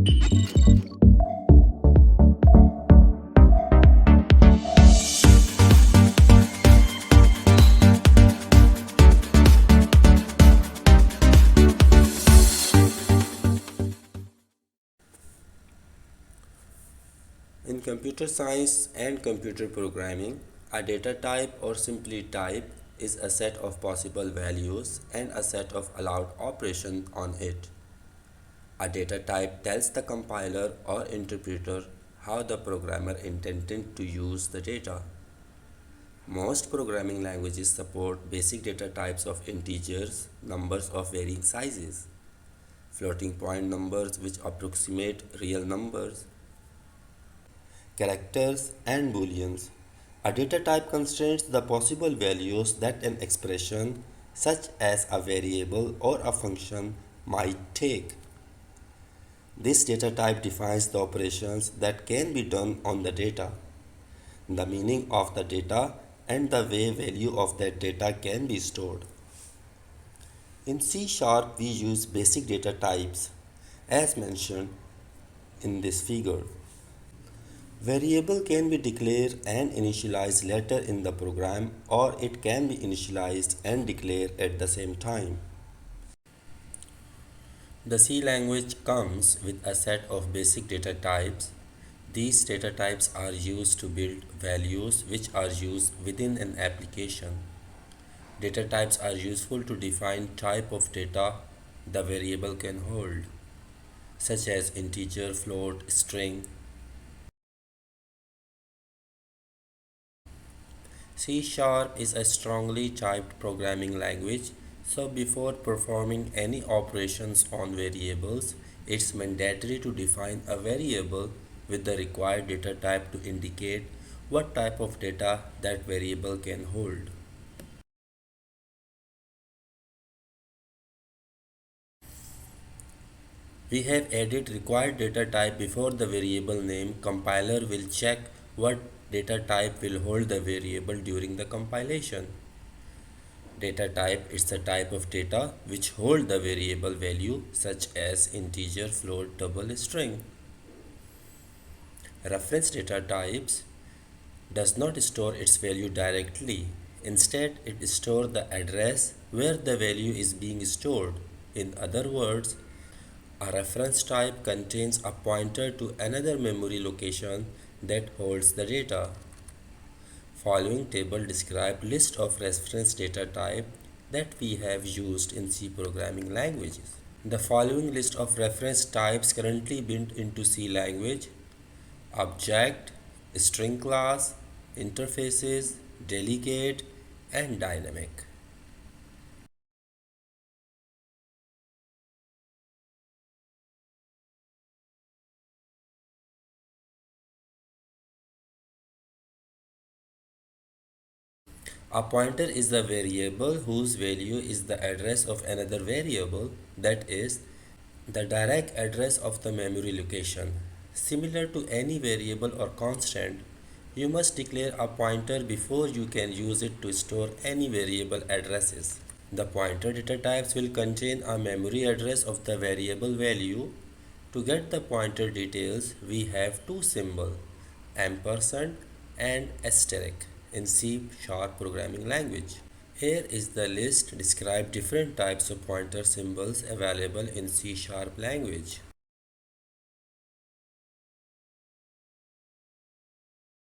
In computer science and computer programming, a data type or simply type is a set of possible values and a set of allowed operations on it. A data type tells the compiler or interpreter how the programmer intended to use the data. Most programming languages support basic data types of integers, numbers of varying sizes, floating point numbers which approximate real numbers, characters, and booleans. A data type constrains the possible values that an expression, such as a variable or a function, might take. This data type defines the operations that can be done on the data, the meaning of the data, and the way value of that data can be stored. In C Sharp, we use basic data types as mentioned in this figure. Variable can be declared and initialized later in the program, or it can be initialized and declared at the same time. The C language comes with a set of basic data types. These data types are used to build values which are used within an application. Data types are useful to define type of data the variable can hold, such as integer, float, string. C Sharp is a strongly typed programming language, so before performing any operations on variables, it's mandatory to define a variable with the required data type to indicate what type of data that variable can hold. We have added required data type before the variable name. Compiler will check what data type will hold the variable during the compilation. Data type is the type of data which hold the variable value such as integer, float, double, string. Reference data types does not store its value directly. Instead, it stores the address where the value is being stored. In other words, a reference type contains a pointer to another memory location that holds the data. Following table describe list of reference data type that we have used in C programming languages. The following list of reference types currently built into C language: object, string class, interfaces, delegate, and dynamic. A pointer is the variable whose value is the address of another variable, that is, the direct address of the memory location. Similar to any variable or constant, you must declare a pointer before you can use it to store any variable addresses. The pointer data types will contain a memory address of the variable value. To get the pointer details, we have two symbols, ampersand and asterisk, in C Sharp programming language. Here is the list describe different types of pointer symbols available in C Sharp language.